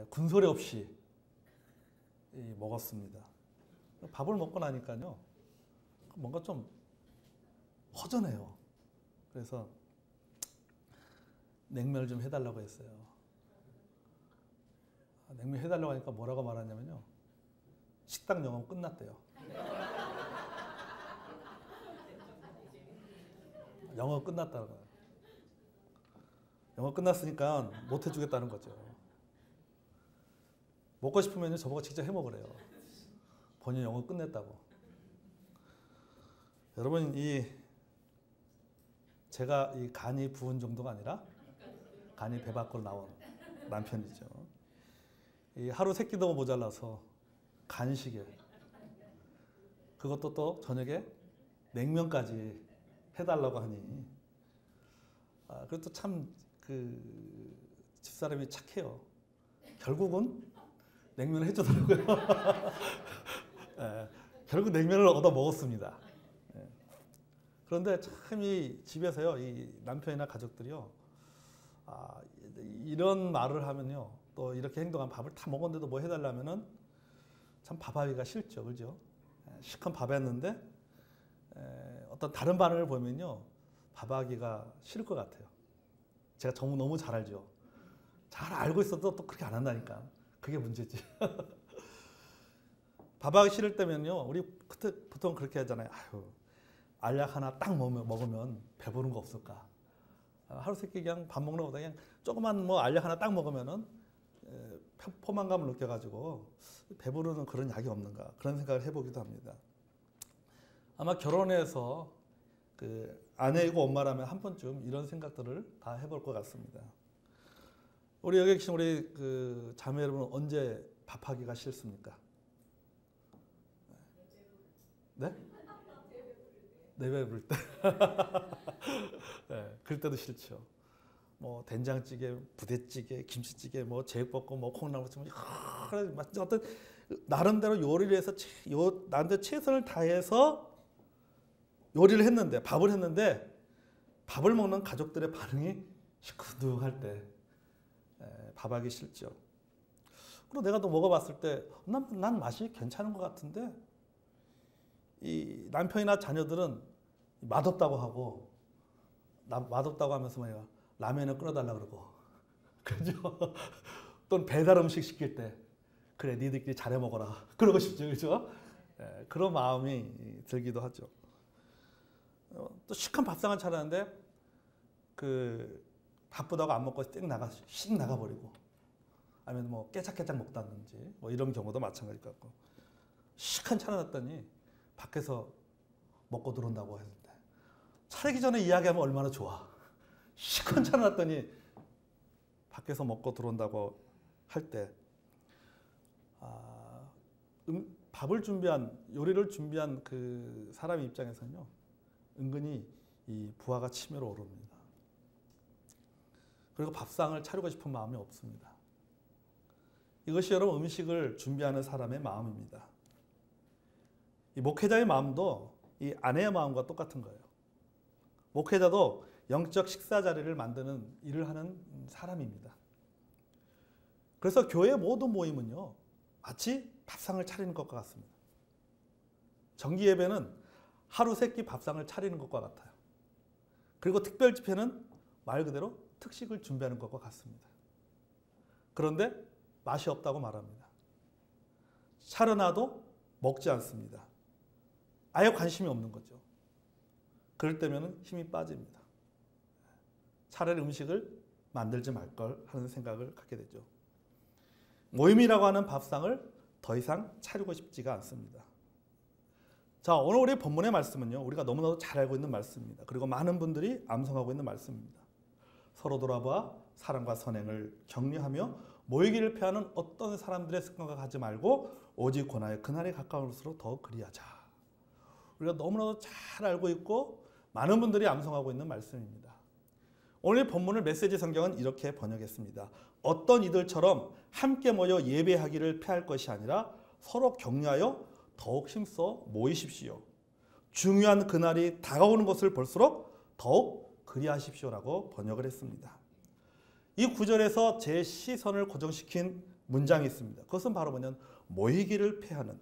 군소리 없이 먹었습니다. 밥을 먹고 나니까요, 뭔가 좀 허전해요. 그래서 냉면을 좀 해달라고 했어요. 냉면 해달라고 하니까 뭐라고 말하냐면요, 식당 영업 끝났대요. 영업 끝났다고. 영업 끝났으니까 못 해주겠다는 거죠. 먹고 싶으면 저보고 직접 해 먹으래요. 본인 영업 끝냈다고. 여러분, 제가 이 간이 부은 정도가 아니라 간이 배 밖으로 나온 남편이죠. 이 하루 세 끼도 모자라서 간식에, 그것도 또 저녁에 냉면까지 해달라고 하니, 그것도 참 집사람이 착해요. 결국은 냉면을 해주더라고요. 결국 냉면을 얻어 먹었습니다. 그런데 참 이 집에서요, 이 남편이나 가족들이요, 이런 말을 하면요, 또 이렇게 행동하면 밥을 다 먹었는데도 뭐 해달라면은 참 밥하기가 싫죠, 그죠? 시큰 밥했는데 어떤 다른 반응을 보면요, 밥하기가 싫을 것 같아요. 제가 너무 잘 알죠. 잘 알고 있어도 또 그렇게 안 한다니까. 그게 문제지. 밥하기 싫을 때면요, 우리 보통 그렇게 하잖아요. 아유, 알약 하나 딱 먹으면 배부른 거 없을까? 하루 세 끼 그냥 밥 먹는 것보다 그냥 조그만 알약 하나 딱 먹으면은 포만감을 느껴가지고 배부르는 그런 약이 없는가, 그런 생각을 해보기도 합니다. 아마 결혼해서 아내이고 엄마라면 한 번쯤 이런 생각들을 다 해볼 것 같습니다. 우리 여기 계신 우리 자매 여러분, 언제 밥하기가 싫습니까? 네? 내 배부를 때. 네, 그럴 때도 싫죠. 뭐 된장찌개, 부대찌개, 김치찌개, 뭐 제육볶음, 콩나물찜, 어떤 나름대로 요리를 해서 나름대로 최선을 다해서 요리를 했는데, 밥을 했는데, 밥을 먹는 가족들의 반응이 시큰둥할 때 밥하기 싫죠. 그리고 내가 또 먹어봤을 때 난 맛이 괜찮은 것 같은데, 이 남편이나 자녀들은 맛없다고 하고, 맛없다고 하면서 뭐야, 라면을 끓여달라 그러고, 그죠? 또는 배달 음식 시킬 때, 그래 니들끼리 잘해 먹어라 그러고 싶죠, 그죠? 그런 마음이 들기도 하죠. 또 시큰 밥상을 차렸는데 바쁘다고 안 먹고 씩 나가버리고, 아니면 뭐 깨작깨작 먹다든지 뭐 이런 경우도 마찬가지일 것 같고, 시큰 차려놨더니 밖에서 먹고 들어온다고 했는데, 차리기 전에 이야기하면 얼마나 좋아. 시큰 차려놨더니 밖에서 먹고 들어온다고 할 때, 요리를 준비한 그 사람 입장에서는요, 은근히 이 부하가 치밀어 오릅니다. 그리고 밥상을 차리고 싶은 마음이 없습니다. 이것이 여러분 음식을 준비하는 사람의 마음입니다. 이 목회자의 마음도 이 아내의 마음과 똑같은 거예요. 목회자도 영적 식사 자리를 만드는 일을 하는 사람입니다. 그래서 교회 모든 모임은요, 마치 밥상을 차리는 것과 같습니다. 정기 예배는 하루 세 끼 밥상을 차리는 것과 같아요. 그리고 특별 집회는 말 그대로 특식을 준비하는 것과 같습니다. 그런데 맛이 없다고 말합니다. 차려놔도 먹지 않습니다. 아예 관심이 없는 거죠. 그럴 때면 힘이 빠집니다. 차라리 음식을 만들지 말 걸 하는 생각을 갖게 되죠. 모임이라고 하는 밥상을 더 이상 차리고 싶지가 않습니다. 자, 오늘 우리 본문의 말씀은요, 우리가 너무나도 잘 알고 있는 말씀입니다. 그리고 많은 분들이 암송하고 있는 말씀입니다. 서로 돌아봐 사랑과 선행을 격려하며 모이기를 피하는 어떤 사람들의 습관과 가지 말고 오직 권하여 그날이 가까울수록 더 그리하자. 우리가 너무나도 잘 알고 있고 많은 분들이 암송하고 있는 말씀입니다. 오늘 본문을 메시지 성경은 이렇게 번역했습니다. 어떤 이들처럼 함께 모여 예배하기를 피할 것이 아니라 서로 격려하여 더욱 힘써 모이십시오. 중요한 그날이 다가오는 것을 볼수록 더욱 그리하십시오라고 번역을 했습니다. 이 구절에서 제 시선을 고정시킨 문장이 있습니다. 그것은 바로 뭐냐면 모이기를 피하는,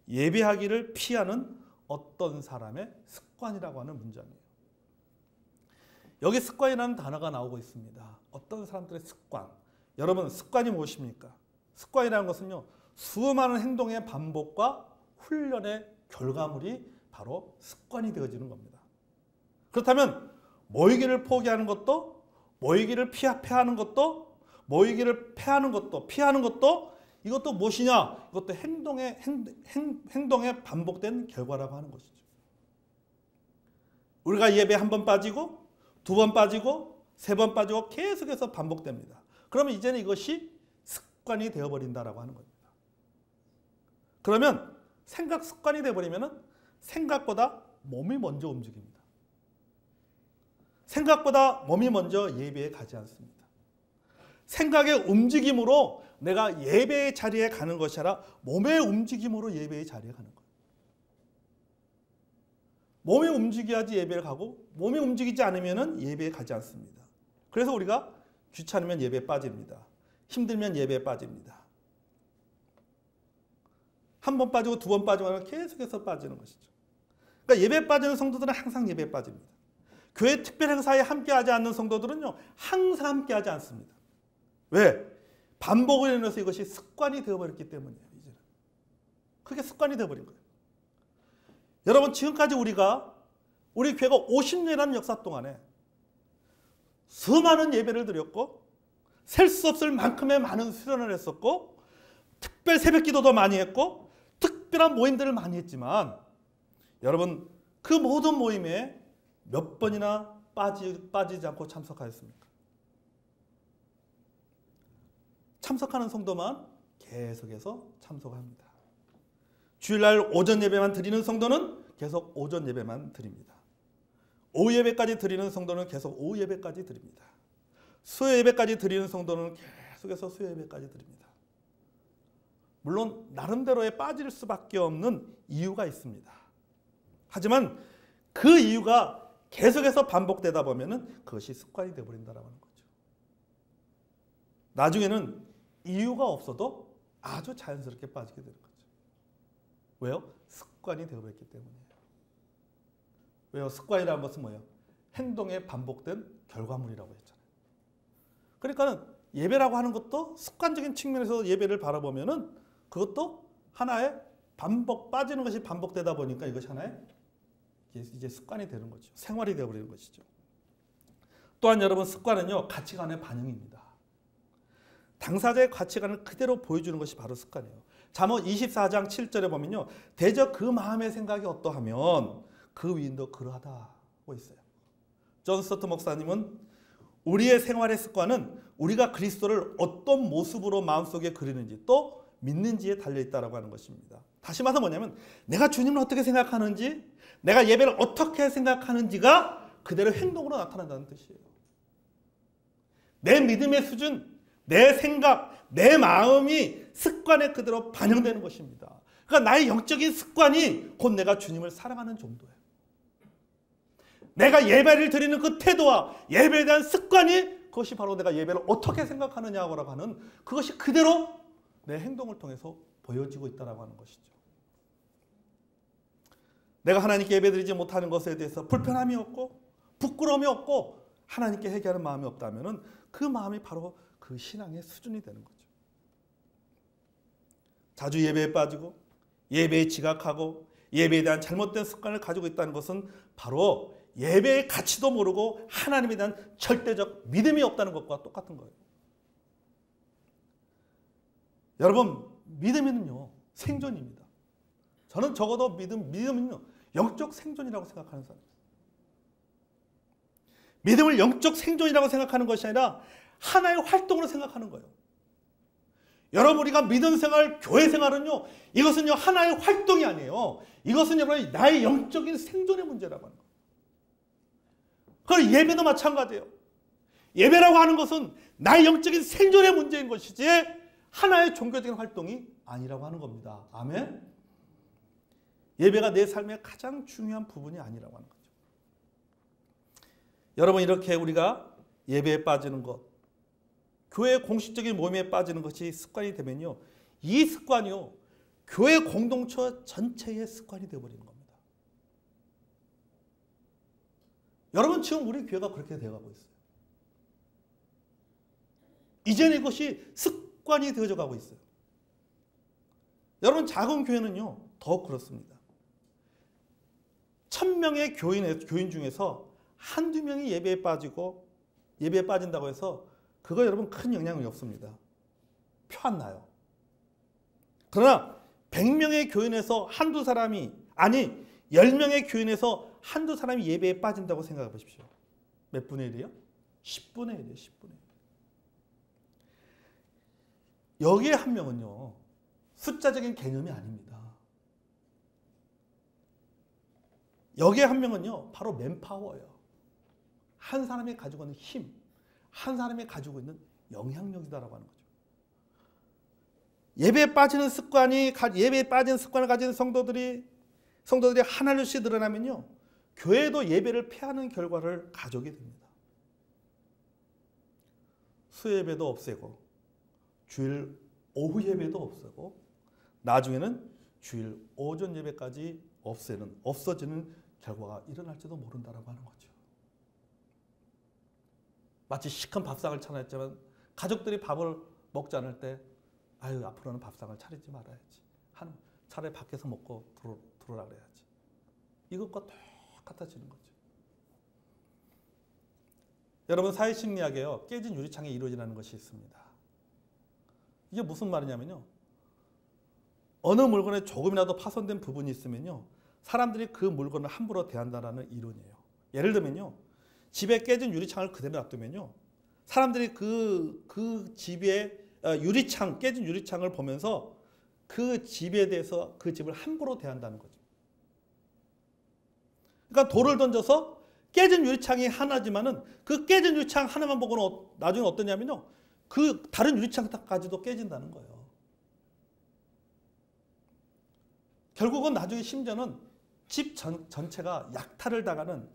예배하기를 피하는 어떤 사람의 습관이라고 하는 문장이에요. 여기 습관이라는 단어가 나오고 있습니다. 어떤 사람들의 습관. 여러분, 습관이 무엇입니까? 습관이라는 것은요, 수많은 행동의 반복과 훈련의 결과물이 바로 습관이 되어지는 겁니다. 그렇다면 모이기를 포기하는 것도, 모이기를 피하는 것도, 모이기를 피하는 것도 이것도 무엇이냐? 이것도 행동의 반복된 결과라고 하는 것이죠. 우리가 예배 한 번 빠지고, 두 번 빠지고, 세 번 빠지고 계속해서 반복됩니다. 그러면 이제는 이것이 습관이 되어버린다라고 하는 겁니다. 그러면 생각 습관이 되어버리면 생각보다 몸이 먼저 움직입니다. 생각보다 몸이 먼저 예배에 가지 않습니다. 생각의 움직임으로 내가 예배의 자리에 가는 것이 아니라 몸의 움직임으로 예배의 자리에 가는 거예요. 몸이 움직여야지 예배를 가고 몸이 움직이지 않으면 예배에 가지 않습니다. 그래서 우리가 귀찮으면 예배에 빠집니다. 힘들면 예배에 빠집니다. 한 번 빠지고 두 번 빠지고 계속해서 빠지는 것이죠. 그러니까 예배에 빠지는 성도들은 항상 예배에 빠집니다. 교회 특별 행사에 함께하지 않는 성도들은요, 항상 함께하지 않습니다. 왜? 반복을 인해서 이것이 습관이 되어버렸기 때문이에요. 이제는 그게 습관이 되어버린 거예요. 여러분, 지금까지 우리 교회가 50년이라는 역사 동안에 수많은 예배를 드렸고 셀 수 없을 만큼의 많은 수련을 했었고 특별 새벽 기도도 많이 했고 특별한 모임들을 많이 했지만 여러분, 그 모든 모임에 몇 번이나 빠지지 않고 참석하였습니까? 참석하는 성도만 계속해서 참석합니다. 주일날 오전 예배만 드리는 성도는 계속 오전 예배만 드립니다. 오후 예배까지 드리는 성도는 계속 오후 예배까지 드립니다. 수요 예배까지 드리는 성도는 계속해서 수요 예배까지 드립니다. 물론 나름대로의 빠질 수밖에 없는 이유가 있습니다. 하지만 그 이유가 계속해서 반복되다 보면 그것이 습관이 되어버린다는 거죠. 나중에는 이유가 없어도 아주 자연스럽게 빠지게 되는 거죠. 왜요? 습관이 되어버렸기 때문이에요. 왜요? 습관이라는 것은 뭐예요? 행동에 반복된 결과물이라고 했잖아요. 그러니까 예배라고 하는 것도 습관적인 측면에서 예배를 바라보면은 그것도 하나의 빠지는 것이 반복되다 보니까 이것이 하나의 이제 습관이 되는 거죠. 생활이 되어버리는 것이죠. 또한 여러분, 습관은요, 가치관의 반영입니다. 당사자의 가치관을 그대로 보여주는 것이 바로 습관이에요. 잠언 24장 7절에 보면요, 대저 그 마음의 생각이 어떠하면 그 위인도 그러하다고 있어요. 존 스토트 목사님은 우리의 생활의 습관은 우리가 그리스도를 어떤 모습으로 마음속에 그리는지 또 믿는지에 달려있다고 하는 것입니다. 다시 말해서 뭐냐면 내가 주님을 어떻게 생각하는지, 내가 예배를 어떻게 생각하는지가 그대로 행동으로 나타난다는 뜻이에요. 내 믿음의 수준, 내 생각, 내 마음이 습관에 그대로 반영되는 것입니다. 그러니까 나의 영적인 습관이 곧 내가 주님을 사랑하는 정도예요. 내가 예배를 드리는 그 태도와 예배에 대한 습관이 그것이 바로 내가 예배를 어떻게 생각하느냐고 하는 그것이 그대로 내 행동을 통해서 보여지고 있다고 하는 것이죠. 내가 하나님께 예배드리지 못하는 것에 대해서 불편함이 없고 부끄러움이 없고 하나님께 회개하는 마음이 없다면 그 마음이 바로 그 신앙의 수준이 되는 거죠. 자주 예배에 빠지고 예배에 지각하고 예배에 대한 잘못된 습관을 가지고 있다는 것은 바로 예배의 가치도 모르고 하나님에 대한 절대적 믿음이 없다는 것과 똑같은 거예요. 여러분, 믿음은요, 생존입니다. 저는 적어도 믿음은요, 영적 생존이라고 생각하는 사람입니다. 믿음을 영적 생존이라고 생각하는 것이 아니라 하나의 활동으로 생각하는 거예요. 여러분, 우리가 믿음 생활, 교회 생활은요, 이것은요, 하나의 활동이 아니에요. 이것은 여러분, 나의 영적인 생존의 문제라고 하는 거예요. 그럼 예배도 마찬가지예요. 예배라고 하는 것은 나의 영적인 생존의 문제인 것이지 하나의 종교적인 활동이 아니라고 하는 겁니다. 아멘? 예배가 내 삶의 가장 중요한 부분이 아니라고 하는 거죠. 여러분, 이렇게 우리가 예배에 빠지는 것, 교회 공식적인 모임에 빠지는 것이 습관이 되면요, 이 습관이요, 교회 공동체 전체의 습관이 되어버리는 겁니다. 여러분, 지금 우리 교회가 그렇게 되어가고 있어요. 이제는 이것이 습관이 되어져 가고 있어요. 여러분, 작은 교회는요, 더욱 그렇습니다. 1000명의 교인 중에서 한두 명이 예배에 빠진다고 해서 그거 여러분 큰 영향이 없습니다. 표 안 나요. 그러나 100명의 교인에서 한두 사람이, 아니 10명의 교인에서 한두 사람이 예배에 빠진다고 생각해 보십시오. 몇 분의 1이요? 10분의 1이에요. 10분의 1. 여기에 한 명은요, 숫자적인 개념이 아닙니다. 여기에 한 명은요, 바로 맨파워예요. 한 사람이 가지고 있는 힘, 한 사람이 가지고 있는 영향력이다라고 하는 거죠. 예배에 빠지는 습관을 가진 성도들이 하나둘씩 늘어나면요, 교회도 예배를 폐하는 결과를 가져오게 됩니다. 수예배도 없애고, 주일 오후 예배도 없애고, 나중에는 주일 오전 예배까지 없어지는 결과가 일어날지도 모른다라고 하는 거죠. 마치 시큰 밥상을 차렸지만 가족들이 밥을 먹지 않을 때, 아유, 앞으로는 밥상을 차리지 말아야지. 차라리 밖에서 먹고 들어오라 그래야지. 이것과 똑같아지는 거죠. 여러분, 사회심리학에요, 깨진 유리창에 이루어지는 것이 있습니다. 이게 무슨 말이냐면요, 어느 물건에 조금이라도 파손된 부분이 있으면요, 사람들이 그 물건을 함부로 대한다는 이론이에요. 예를 들면요, 집에 깨진 유리창을 그대로 놔두면요, 사람들이 그 집에 깨진 유리창을 보면서 그 집에 대해서 그 집을 함부로 대한다는 거죠. 그러니까 돌을 던져서 깨진 유리창이 하나지만은 그 깨진 유리창 하나만 보고는 나중에 어떠냐면요, 그 다른 유리창까지도 깨진다는 거예요. 결국은 나중에 심지어는 집 전체가 약탈을 당하는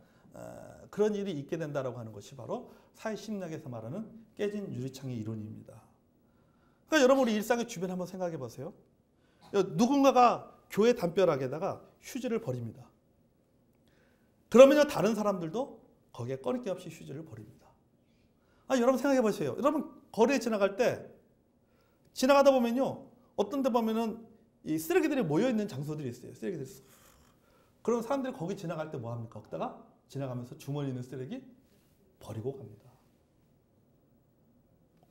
그런 일이 있게 된다고 하는 것이 바로 사회심리학에서 말하는 깨진 유리창의 이론입니다. 그러니까 여러분, 우리 일상의 주변 한번 생각해 보세요. 누군가가 교회 담벼락에다가 휴지를 버립니다. 그러면 다른 사람들도 거기에 꺼리낌 없이 휴지를 버립니다. 여러분 생각해 보세요. 여러분, 거리에 지나갈 때 지나가다 보면요, 어떤 데 보면은 이 쓰레기들이 모여 있는 장소들이 있어요. 쓰레기들이. 그럼 사람들이 거기 지나갈 때 뭐 합니까? 거기다가 지나가면서 주머니에 있는 쓰레기 버리고 갑니다.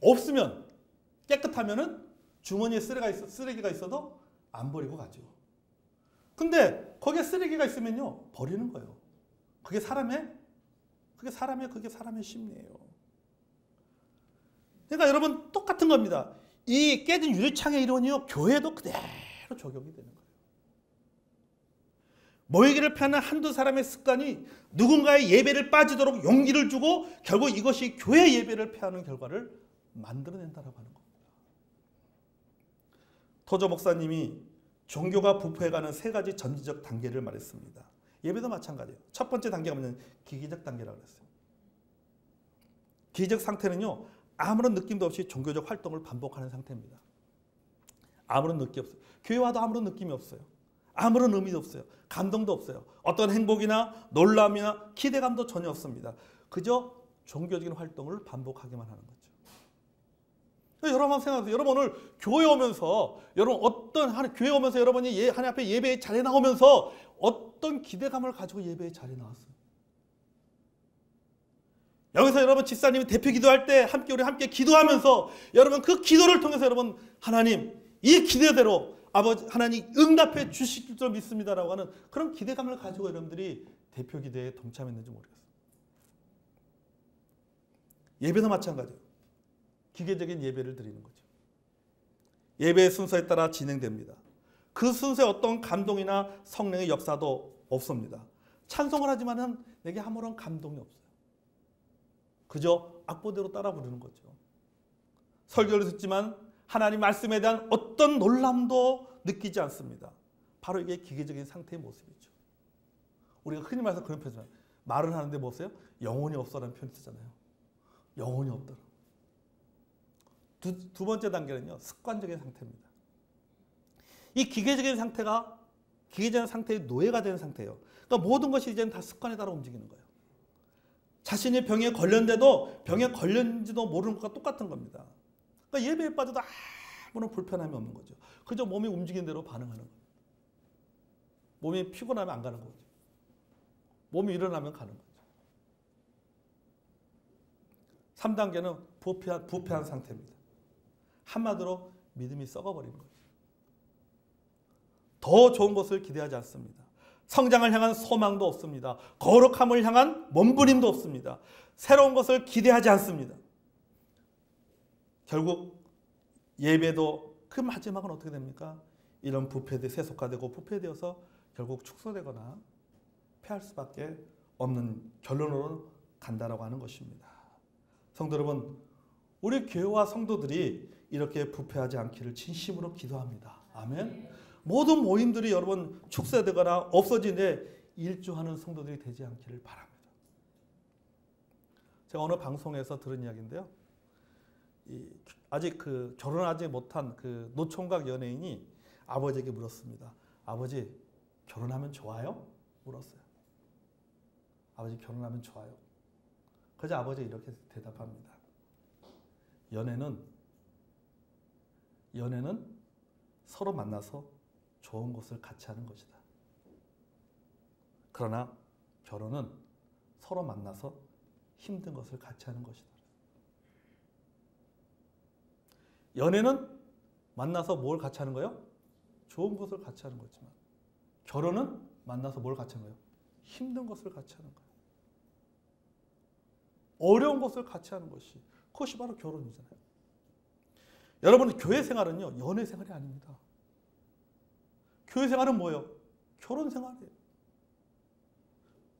없으면, 깨끗하면은 주머니에 쓰레기가 있어도 안 버리고 가죠. 근데 거기에 쓰레기가 있으면요, 버리는 거예요. 그게 사람의 심리예요. 그러니까 여러분, 똑같은 겁니다. 이 깨진 유리창의 이론이요, 교회도 그대로 적용이 되는 거예요. 모이기를 펴는 한두 사람의 습관이 누군가의 예배를 빠지도록 용기를 주고 결국 이것이 교회 예배를 폐하는 결과를 만들어낸다라고 하는 겁니다. 토저 목사님이 종교가 부패해가는 3가지 전지적 단계를 말했습니다. 예배도 마찬가지예요. 첫 번째 단계가 뭐냐면 기기적 단계라고 했어요. 기기적 상태는요, 아무런 느낌도 없이 종교적 활동을 반복하는 상태입니다. 아무런 느낌이 없어요. 교회 와도 아무런 느낌이 없어요. 아무런 의미도 없어요. 감동도 없어요. 어떤 행복이나 놀람이나 기대감도 전혀 없습니다. 그저 종교적인 활동을 반복하기만 하는 거죠. 여러분 한번 생각하세요. 여러분 오늘 교회 오면서 교회 오면서 여러분이 하나님 앞에 예배의 자리에 나오면서 어떤 기대감을 가지고 예배의 자리에 나왔어요? 여기서 여러분 집사님이 대표 기도할 때 우리 함께 기도하면서 여러분 그 기도를 통해서 여러분 하나님 이 기대대로 아버지 하나님 응답해 주실 줄 믿습니다라고 하는 그런 기대감을 가지고 여러분들이 대표 기도에 동참했는지 모르겠어요. 예배도 마찬가지예요. 기계적인 예배를 드리는 거죠. 예배의 순서에 따라 진행됩니다. 그 순서에 어떤 감동이나 성령의 역사도 없습니다. 찬송을 하지만은 내게 아무런 감동이 없어요. 그저 악보대로 따라 부르는 거죠. 설교를 듣지만 하나님 말씀에 대한 어떤 놀람도 느끼지 않습니다. 바로 이게 기계적인 상태의 모습이죠. 우리가 흔히 말해서 그런 표현, 말은 하는데 뭐어요? 영혼이 없어라는 표현을 쓰잖아요. 영혼이 없다. 두 번째 단계는요, 습관적인 상태입니다. 이 기계적인 상태의 노예가 되는 상태예요. 그러니까 모든 것이 이제는 다 습관에 따라 움직이는 거예요. 자신이 병에 걸렸는데도 병에 걸렸는지도 모르는 것과 똑같은 겁니다. 그러니까 예배에 빠져도 아무런 불편함이 없는 거죠. 그저 몸이 움직이는 대로 반응하는 거예요. 몸이 피곤하면 안 가는 거죠. 몸이 일어나면 가는 거죠. 3단계는 부패한 상태입니다. 한마디로 믿음이 썩어버리는 거죠. 더 좋은 것을 기대하지 않습니다. 성장을 향한 소망도 없습니다. 거룩함을 향한 몸부림도 없습니다. 새로운 것을 기대하지 않습니다. 결국 예배도 그 마지막은 어떻게 됩니까? 이런 세속화되고 부패되어서 결국 축소되거나 패할 수밖에 없는 결론으로 간다라고 하는 것입니다. 성도 여러분, 우리 교회와 성도들이 이렇게 부패하지 않기를 진심으로 기도합니다. 아멘. 모든 모임들이 여러분 축소되거나 없어지는데 일조하는 성도들이 되지 않기를 바랍니다. 제가 어느 방송에서 들은 이야기인데요. 아직 결혼하지 못한 노총각 연예인이 아버지에게 물었습니다. 아버지, 결혼하면 좋아요? 물었어요. 아버지, 결혼하면 좋아요. 그래서 아버지가 이렇게 대답합니다. 연애는 서로 만나서 좋은 것을 같이 하는 것이다. 그러나 결혼은 서로 만나서 힘든 것을 같이 하는 것이다. 연애는 만나서 뭘 같이 하는 거예요? 좋은 것을 같이 하는 거지만 결혼은 만나서 뭘 같이 하는 거예요? 힘든 것을 같이 하는 거예요. 어려운 것을 같이 하는 것이 그것이 바로 결혼이잖아요. 여러분, 교회 생활은요, 연애 생활이 아닙니다. 교회 생활은 뭐예요? 결혼 생활이에요.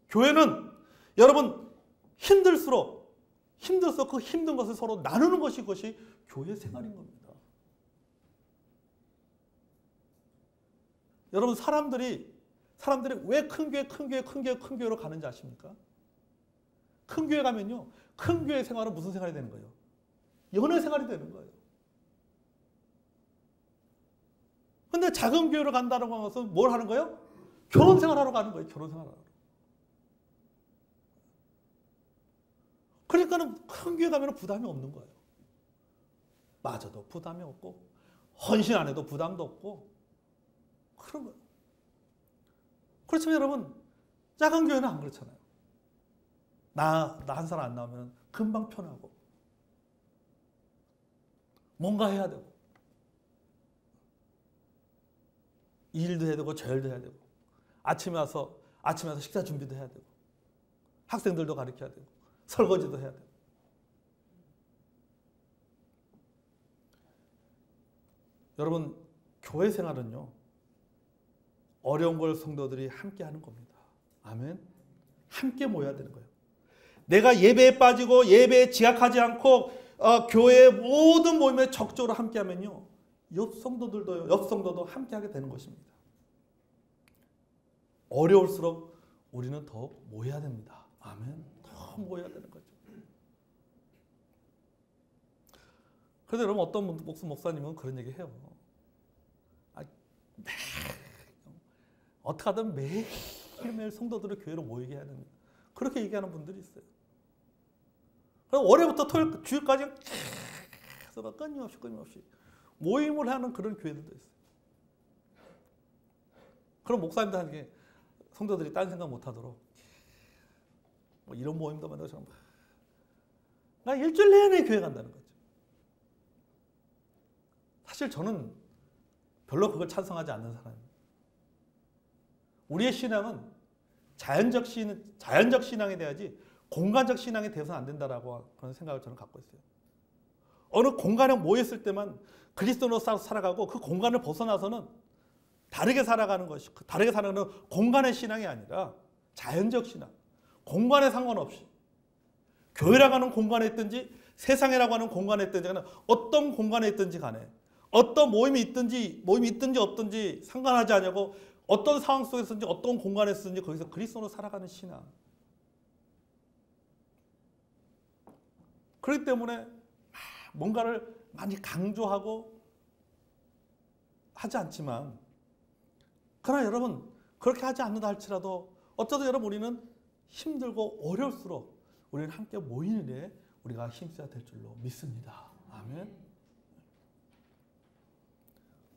교회는 여러분 힘들어서 그 힘든 것을 서로 나누는 것이 그것이 교회 생활인 겁니다. 여러분, 사람들이 왜 큰 교회로 가는지 아십니까? 큰 교회 가면요, 큰 교회 생활은 무슨 생활이 되는 거예요? 연애 생활이 되는 거예요. 근데 작은 교회로 간다는 것은 뭘 하는 거예요? 결혼 생활하러 가는 거예요. 결혼 생활하러. 그러니까는 큰 교회 가면 부담이 없는 거예요. 맞아도 부담이 없고 헌신 안 해도 부담도 없고 그런 거예요. 그렇지만 여러분, 작은 교회는 안 그렇잖아요. 나 한 사람 안 나오면 금방 편하고 뭔가 해야 되고 일도 해야 되고 저일도 해야 되고 아침에 와서 식사 준비도 해야 되고 학생들도 가르쳐야 되고 설거지도 해야 되고. 여러분, 교회 생활은요, 어려운 걸 성도들이 함께 하는 겁니다. 아멘. 함께 모여야 되는 거예요. 내가 예배에 빠지고 예배에 지각하지 않고 교회의 모든 모임에 적극적으로 함께 하면요, 옆 성도도 함께 하게 되는 것입니다. 어려울수록 우리는 더 모여야 됩니다. 아멘. 더 모여야 되는 거죠. 그래서 여러분, 어떤 목사님은 그런 얘기 해요. 어떻게 하든 매일매일 성도들을 교회로 모이게 해야 됩니다. 그렇게 얘기하는 분들이 있어요. 그럼 월요일부터 토요일, 주일까지 계속 끊임없이 모임을 하는 그런 교회들도 있어요. 그럼 목사님들한테 성도들이 딴 생각 못하도록 뭐 이런 모임도 만들어서 나 일주일 내내 교회 간다는 거죠. 사실 저는 별로 그걸 찬성하지 않는 사람입니다. 우리의 신앙은 자연적 신앙에 대하지 공간적 신앙에 대해서는 안 된다라고 그런 생각을 저는 갖고 있어요. 어느 공간에 모였을 때만 그리스도로 살아가고 그 공간을 벗어나서는 다르게 살아가는 것이, 다르게 살아가는 공간의 신앙이 아니라 자연적 신앙, 공간에 상관없이 교회라고 하는 공간에 있든지 세상이라고 하는 공간에 있든지 간에 어떤 공간에 있든지 간에 어떤 모임이 있든지 없든지 상관하지 않냐고 어떤 상황 속에서든지 어떤 공간에 있든지 거기서 그리스도로 살아가는 신앙. 그렇기 때문에 뭔가를 많이 강조하고 하지 않지만, 그러나 여러분 그렇게 하지 않는다 할지라도 어쩌다 여러분 우리는 힘들고 어려울수록 우리는 함께 모이는 일에 우리가 힘써야 될 줄로 믿습니다. 아멘.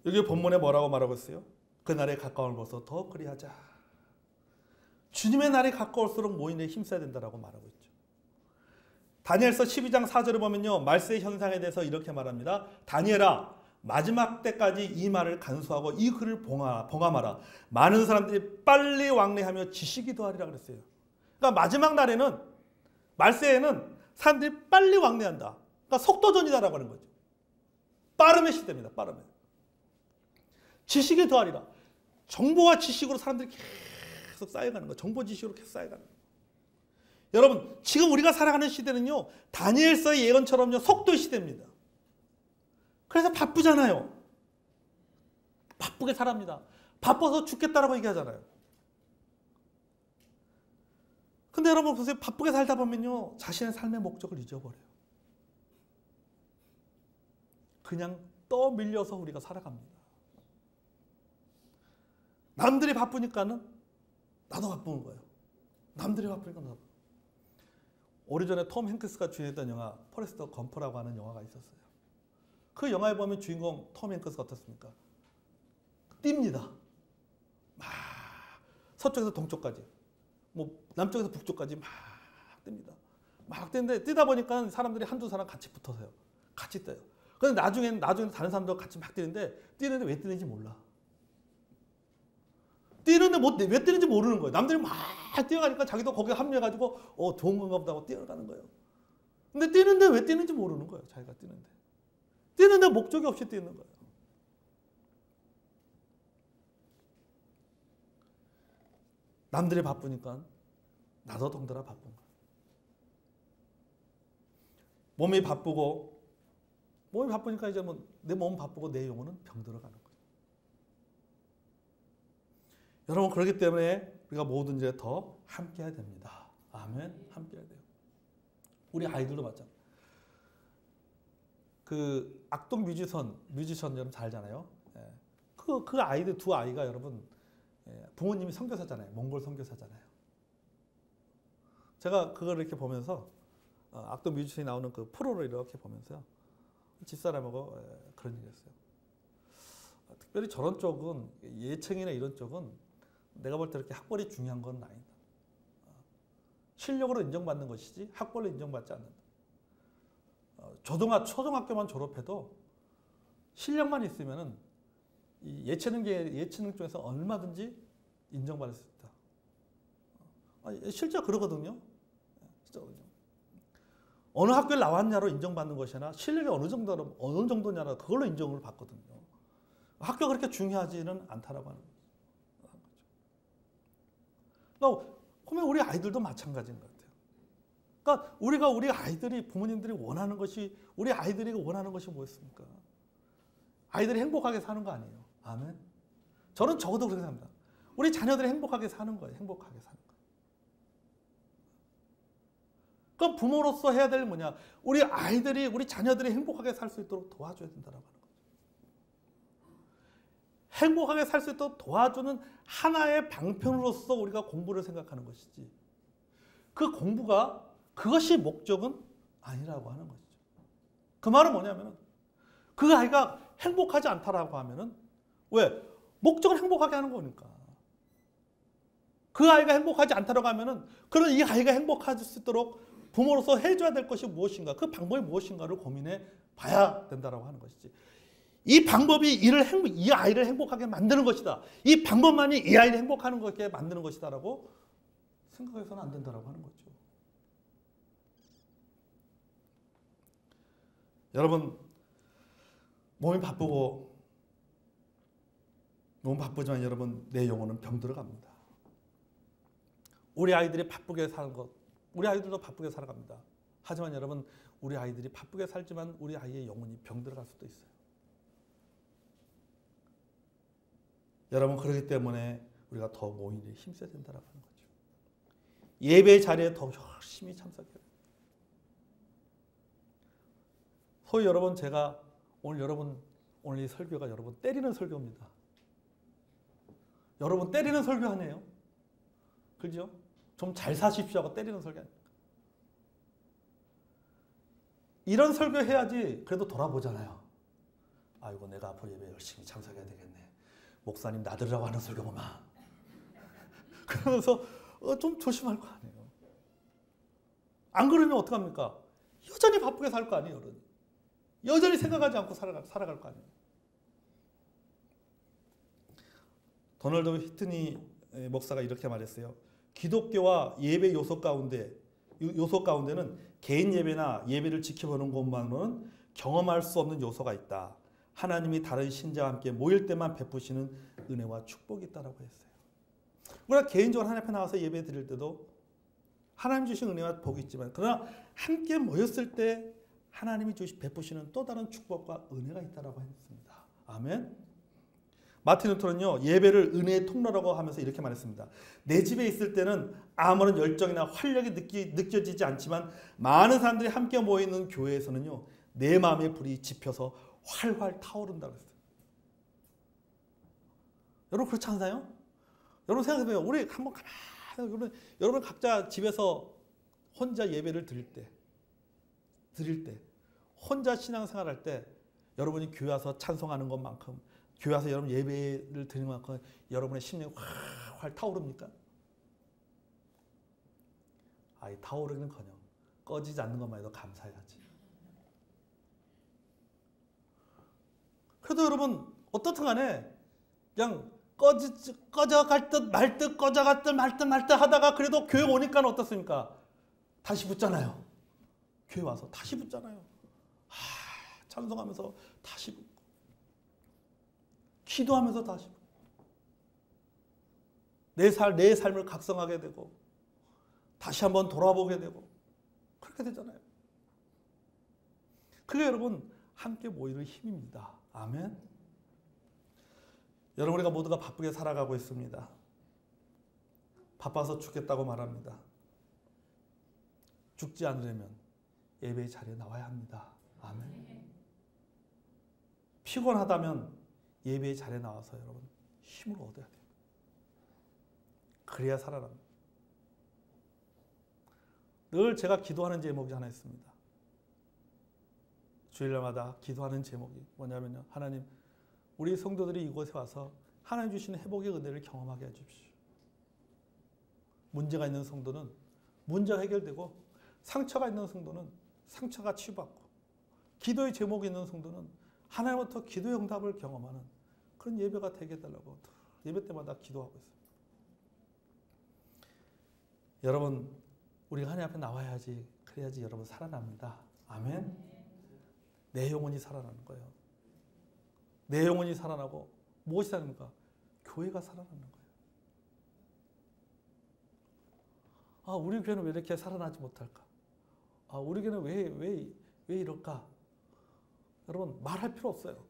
여기 본문에 뭐라고 말하고 있어요? 그날에 가까움을 보서 더 그리하자. 주님의 날이 가까울수록 모이는 일에 힘써야 된다고 말하고 있죠. 다니엘서 12장 4절을 보면요, 말세의 현상에 대해서 이렇게 말합니다. 다니엘아, 마지막 때까지 이 말을 간수하고 이 글을 봉함하라. 많은 사람들이 빨리 왕래하며 지식이 더하리라 그랬어요. 그러니까 마지막 날에는, 말세에는 사람들이 빨리 왕래한다. 그러니까 속도전이다라고 하는 거죠. 빠름의 시대입니다. 빠름의. 지식이 더하리라. 정보와 지식으로 사람들이 계속 쌓여가는 거예요. 정보 지식으로 계속 쌓여가는 거예요. 여러분, 지금 우리가 살아가는 시대는요, 다니엘서의 예언처럼요, 속도의 시대입니다. 그래서 바쁘잖아요. 바쁘게 살합니다. 바빠서 죽겠다라고 얘기하잖아요. 근데 여러분 보세요. 바쁘게 살다 보면요, 자신의 삶의 목적을 잊어버려요. 그냥 떠밀려서 우리가 살아갑니다. 남들이 바쁘니까는 나도 바쁜 거예요. 남들이 바쁘니까 나도. 오래전에 톰 행크스가 주연했던 영화 포레스트 검프라고 하는 영화가 있었어요. 그 영화에 보면 주인공 톰 행크스가 어떻습니까? 뜁니다. 막 서쪽에서 동쪽까지, 뭐 남쪽에서 북쪽까지 막 뜁니다. 막 뛰는데 뛰다 보니까 사람들이 한두 사람 같이 붙어서요. 같이 뛰어요. 그런데 나중에는 다른 사람도 같이 막 뛰는데 뛰는데 왜 뛰는지 몰라. 뛰는데 왜 뛰는지 모르는 거예요. 남들이 막 뛰어가니까 자기도 거기에 합류해가지고 좋은 건가 보다 하고 뛰어가는 거예요. 근데 뛰는데 왜 뛰는지 모르는 거예요. 자기가 뛰는데. 뛰는데 목적이 없이 뛰는 거예요. 남들이 바쁘니까 나도 덩달아 바쁜 거예요. 몸이 바쁘니까 이제 뭐 내 몸 바쁘고 내 영혼은 병들어가는 거예요. 여러분, 그렇기 때문에 우리가 모든 일에 더 함께 해야 됩니다. 아멘. 함께 해야 돼요. 우리 아이들도 마찬가지. 그 악동 뮤지션 여러분 잘 알잖아요. 그 아이들 두 아이가 여러분 부모님이 선교사잖아요. 몽골 선교사잖아요. 제가 그걸 이렇게 보면서 악동 뮤지션이 나오는 그 프로를 이렇게 보면서요, 집사람하고 그런 얘기를 했어요. 특별히 저런 쪽은, 예체능이나 이런 쪽은 내가 볼 때 이렇게 학벌이 중요한 건 아니다. 실력으로 인정받는 것이지 학벌로 인정받지 않는다. 초등학교만 졸업해도 실력만 있으면은 이 예체능 쪽에서 얼마든지 인정받을 수 있다. 실제 그러거든요. 어느 학교에 나왔냐로 인정받는 것이나 실력이 어느 정도냐로 그걸로 인정을 받거든요. 학교가 그렇게 중요하지는 않다라고 하는 거죠. 그러면 우리 아이들도 마찬가지인 것 같아요. 그러니까 우리 아이들이, 부모님들이 원하는 것이, 우리 아이들이 원하는 것이 뭐였습니까? 아이들이 행복하게 사는 거 아니에요. 아멘. 저는 적어도 그렇게 삽니다. 우리 자녀들이 행복하게 사는 거예요. 행복하게 사는 거예요. 그럼 부모로서 해야 될 뭐냐? 우리 아이들이, 우리 자녀들이 행복하게 살 수 있도록 도와줘야 된다고 하는 거예요. 행복하게 살 수 있도록 도와주는 하나의 방편으로서 우리가 공부를 생각하는 것이지, 그 공부가, 그것이 목적은 아니라고 하는 것이죠. 그 말은 뭐냐면, 그 아이가 행복하지 않다라고 하면은, 왜? 목적은 행복하게 하는 거니까. 그 아이가 행복하지 않다라고 하면은, 그런 이 아이가 행복할 수 있도록 부모로서 해줘야 될 것이 무엇인가, 그 방법이 무엇인가를 고민해 봐야 된다라고 하는 것이지. 이 방법이 이 아이를 행복하게 만드는 것이다. 이 방법만이 이 아이를 행복하게 만드는 것이다라고 생각해서는 안 된다라고 하는 거죠. 여러분, 몸이 바쁘지만 여러분, 내 영혼은 병들어갑니다. 우리 아이들이 바쁘게 사는 것, 우리 아이들도 바쁘게 살아갑니다. 하지만 여러분, 우리 아이들이 바쁘게 살지만 우리 아이의 영혼이 병들어갈 수도 있어요. 여러분, 그렇기 때문에 우리가 더 모이기에 힘써야 된다고 하는 거죠. 예배의 자리에 더 열심히 참석해요. 소위 여러분 제가 오늘 이 설교가 여러분 때리는 설교입니다. 여러분 때리는 설교 아니에요? 그죠? 좀 잘 사십시오 하고 때리는 설교 아니에요? 이런 설교 해야지 그래도 돌아보잖아요. 아이고 내가 앞으로 예배 열심히 참석해야 되겠네. 목사님 나들으라고 하는 설교구만. 그러면서 좀 조심할 거 아니에요. 안 그러면 어떡합니까? 여전히 바쁘게 살 거 아니에요. 여전히 생각하지 않고 살아갈 거 아니에요. 도널드 히트니 목사가 이렇게 말했어요. 기독교와 예배 요소 가운데는 개인 예배나 예배를 지켜보는 것만으로는 경험할 수 없는 요소가 있다. 하나님이 다른 신자와 함께 모일 때만 베푸시는 은혜와 축복이 있다라고 했어요. 우리가 개인적으로 하나님 앞에 나와서 예배 드릴 때도 하나님 주신 은혜와 복이 있지만 그러나 함께 모였을 때 하나님이 베푸시는 또 다른 축복과 은혜가 있다라고 했습니다. 아멘. 마틴 루터는요, 예배를 은혜의 통로라고 하면서 이렇게 말했습니다. 내 집에 있을 때는 아무런 열정이나 활력이 느껴지지 않지만 많은 사람들이 함께 모이는 교회에서는요, 내 마음의 불이 지펴서 활활 타오른다고 했어요. 여러분 그렇지 않나요? 여러분 생각해보세요. 우리 한번 가만히 여러분 각자 집에서 혼자 예배를 드릴 때 혼자 신앙생활할 때 여러분이 교회 와서 찬송하는 것만큼 교회 와서 여러분 예배를 드리는 만큼 여러분의 심령이 활활 타오릅니까? 아이 타오르기는커녕 꺼지지 않는 것만 해도 감사해야지. 그래도 여러분 어떻든 간에 그냥 꺼져갈 듯 말 듯 꺼져갈 듯 말 듯 하다가 그래도 교회 오니까 어떻습니까? 다시 붙잖아요. 교회 와서 다시 붙잖아요. 찬송하면서 다시 붙고 기도하면서 다시 붙고 내 삶을 각성하게 되고 다시 한번 돌아보게 되고 그렇게 되잖아요. 그게 여러분 함께 모이는 힘입니다. 아멘. 여러분 우리가 모두가 바쁘게 살아가고 있습니다. 바빠서 죽겠다고 말합니다. 죽지 않으려면 예배의 자리에 나와야 합니다. 아멘. 피곤하다면 예배의 자리에 나와서 여러분 힘을 얻어야 돼요. 그래야 살아납니다. 늘 제가 기도하는 제목이 하나 있습니다. 주일날마다 기도하는 제목이 뭐냐면요. 하나님, 우리 성도들이 이곳에 와서 하나님 주시는 회복의 은혜를 경험하게 해주십시오. 문제가 있는 성도는 문제가 해결되고 상처가 있는 성도는 상처가 치유받고 기도의 제목이 있는 성도는 하나님부터 기도의 응답을 경험하는 그런 예배가 되게 해달라고 예배 때마다 기도하고 있어요. 여러분 우리가 하나님 앞에 나와야지 그래야지 여러분 살아납니다. 아멘. 내 영혼이 살아나는 거예요. 내 영혼이 살아나고 무엇이 살아납니까? 교회가 살아나는 거예요. 우리 교회는 왜 이렇게 살아나지 못할까? 우리 교회는 왜 이럴까? 여러분 말할 필요 없어요.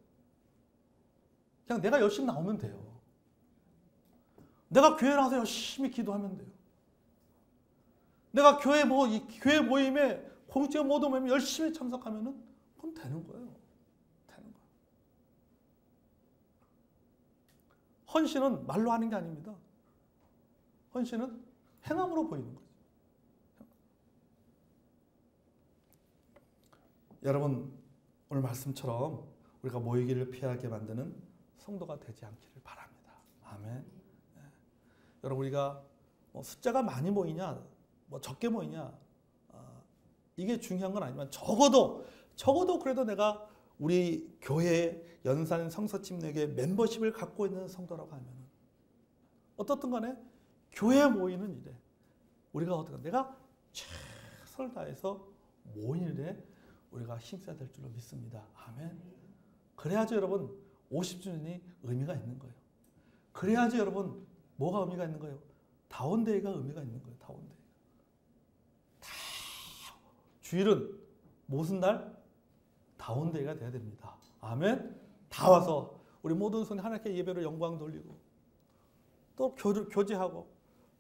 그냥 내가 열심히 나오면 돼요. 내가 교회 나와서 열심히 기도하면 돼요. 내가 교회 모임에 공동체 모두 모임에 열심히 참석하면은 그럼 되는 거예요. 되는 거예요. 헌신은 말로 하는 게 아닙니다. 헌신은 행함으로 보이는 거죠. 여러분 오늘 말씀처럼 우리가 모이기를 피하게 만드는 성도가 되지 않기를 바랍니다. 아멘. 네. 여러분 우리가 숫자가 많이 모이냐 적게 모이냐 이게 중요한 건 아니지만 적어도 그래도 내가 우리 교회 연산 성서침례교회 멤버십을 갖고 있는 성도라고 하면 어떻든 간에 교회에 모이는 일에 우리가 어떻게 내가 최선을 다해서 모이는 일에 우리가 힘써야 될 줄로 믿습니다. 아멘. 그래야지 여러분 50주년이 의미가 있는 거예요. 그래야지 여러분 뭐가 의미가 있는 거예요? 다운데이가 의미가 있는 거예요. 다운데이. 주일은 무슨 날? 다운데이가 돼야 됩니다. 아멘. 다 와서 우리 모든 성도 하나님께 예배로 영광 돌리고 또 교제하고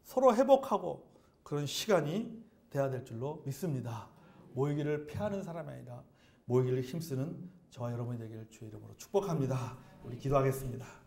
서로 회복하고 그런 시간이 돼야 될 줄로 믿습니다. 모이기를 피하는 사람이 아니라 모이기를 힘쓰는 저와 여러분이 되기를 주의 이름으로 축복합니다. 우리 기도하겠습니다.